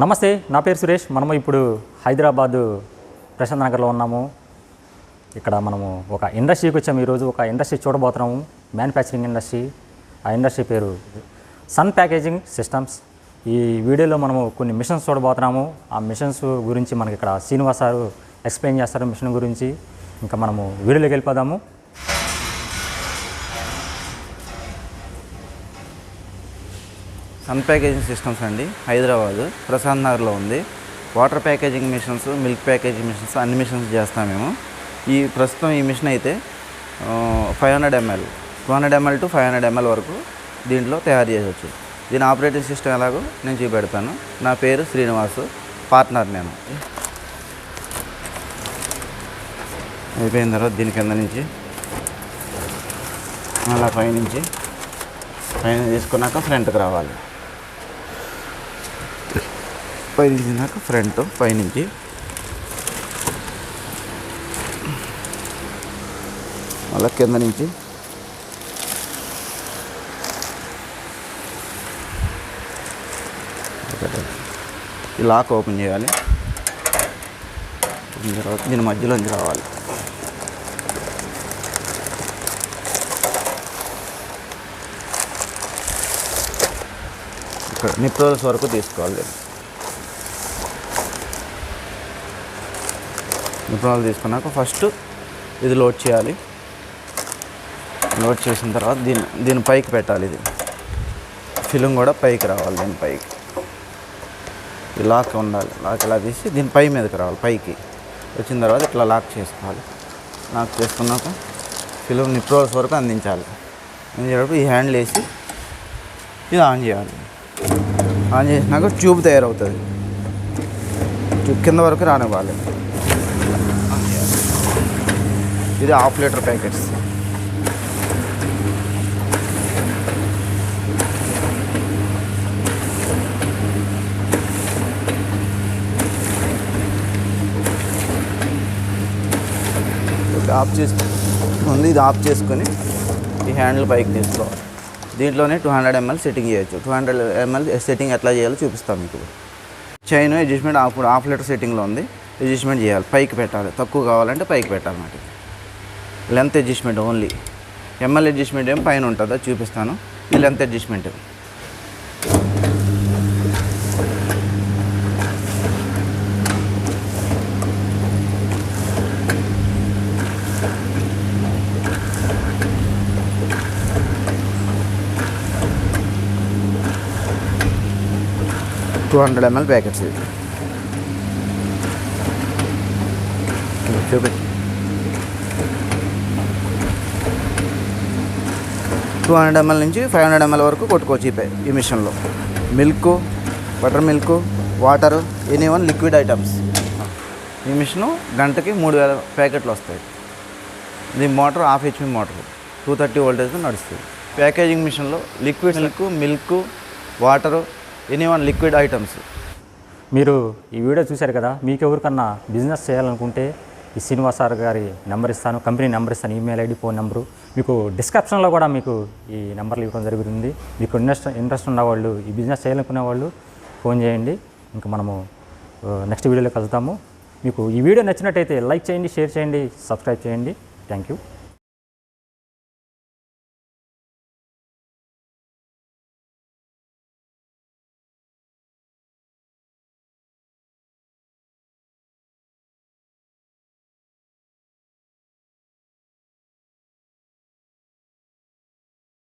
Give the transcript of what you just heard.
నమస్తే, నా పేరు సురేష్. మనము ఇప్పుడు హైదరాబాద్ ప్రశాంత్ నగర్లో ఉన్నాము. ఇక్కడ మనము ఒక ఇండస్ట్రీకి వచ్చాము. ఈరోజు ఒక ఇండస్ట్రీ చూడబోతున్నాము, మ్యానుఫ్యాక్చరింగ్ ఇండస్ట్రీ. ఆ ఇండస్ట్రీ పేరు సన్ ప్యాకేజింగ్ సిస్టమ్స్. ఈ వీడియోలో మనము కొన్ని మిషన్స్ చూడబోతున్నాము. ఆ మిషన్స్ గురించి మనకి ఇక్కడ శ్రీనివాస్ సార్ ఎక్స్ప్లెయిన్ చేస్తారు మిషన్ గురించి. ఇంకా మనము వీడియోలోకి వెళ్ళిపోదాము. సన్ ప్యాకేజింగ్ సిస్టమ్స్ అండి, హైదరాబాద్ ప్రశాంత్ నగర్లో ఉంది. Water packaging machines, milk packaging machines, అన్ని మిషన్స్ చేస్తాం మేము. ప్రస్తుతం ఈ మిషన్ అయితే 500 ml 200 ml to 500 ml వరకు దీంట్లో తయారు చేయవచ్చు. దీని ఆపరేటింగ్ సిస్టమ్ ఎలాగో నేను చూపెడతాను. నా పేరు శ్రీనివాస్, పార్ట్నర్ నేను. అయిపోయిన తర్వాత దీని కింద నుంచి అలా పైన తీసుకున్నాక ఫ్రంట్కి రావాలి. పైన ఫ్రంట్ పైనుంచి అలా కింద నుంచి ఈ లాక్ ఓపెన్ చేయాలి. తర్వాత దీని మధ్యలోంచి రావాలి. ఇక్కడ నిప్రోల్స్ వరకు తీసుకోవాలి. నిప్రోల్ తీసుకున్నాక ఫస్ట్ ఇది లోడ్ చేయాలి. లోడ్ చేసిన తర్వాత దీని పైకి పెట్టాలి. ఇది ఫిల్మ్ కూడా పైకి రావాలి. దీని పైకి ఈ లాక్ ఉండాలి. లాక్ ఇలా తీసి దీని పై మీదకి రావాలి. పైకి వచ్చిన తర్వాత ఇట్లా లాక్ చేసుకోవాలి. లాక్ చేసుకున్నాక ఫిల్మ్ నిప్రోల్స్ వరకు అందించాలి. అందించేటప్పుడు ఈ హ్యాండిల్ వేసి ఇది ఆన్ చేయాలి. ఆన్ చేసినాక ట్యూబ్ తయారవుతుంది. ట్యూబ్ కింద వరకు రానివ్వాలి. ఇది 1/2 లీటర్ ప్యాకెట్స్. ఇది ఆఫ్ చేసుకొని ఈ హ్యాండిల్ పైకి తీసుకోవాలి. దీంట్లోనే 200 ml సెట్టింగ్ చేయొచ్చు. 200 ml సెట్టింగ్ ఎట్లా చేయాలో చూపిస్తాం మీకు. చైన్ అడ్జస్ట్మెంట్ 1/2 లీటర్ సెట్టింగ్లో ఉంది. అడ్జస్ట్మెంట్ చేయాలి. పైకి పెట్టాలి. తక్కువ కావాలంటే పైకి పెట్టాలన్నమాట. Length adjustment only. ML adjustment ఏం పైన ఉంటుందో చూపిస్తాను. ఈ లెంత్ అడ్జస్ట్మెంట్. $200 ml ప్యాకెట్స్ ఇది చూపెట్టి. 200 ml నుంచి 500 ml వరకు కొట్టుకోవచ్చు ఈ మిషన్లో. Milk, butter milk, water, anyone liquid items. ఈ మిషను గంటకి 3000 ప్యాకెట్లు వస్తాయి. ఇది మోటార్ 1/2 HP మోటార్, 230 వోల్టేజ్తో నడుస్తుంది. ప్యాకేజింగ్ మిషన్లో liquid milk, water, anyone liquid items. మీరు ఈ వీడియో చూశారు కదా. మీకు ఎవరికన్నా బిజినెస్ చేయాలనుకుంటే ఈ శ్రీనివాస్ సార్ గారి నెంబర్ ఇస్తాను, కంపెనీ నెంబర్ ఇస్తాను, ఈమెయిల్ ఐడి, ఫోన్ నెంబరు. మీకు డిస్క్రిప్షన్లో కూడా మీకు ఈ నెంబర్లు ఇవ్వడం జరుగుతుంది. మీకు ఇంట్రెస్ట్ ఉన్నవాళ్ళు, ఈ బిజినెస్ చేయాలనుకునే వాళ్ళు ఫోన్ చేయండి. ఇంకా మనము నెక్స్ట్ వీడియోలో కలుద్దాము. మీకు ఈ వీడియో నచ్చినట్టయితే లైక్ చేయండి, షేర్ చేయండి, సబ్స్క్రైబ్ చేయండి. Thank you.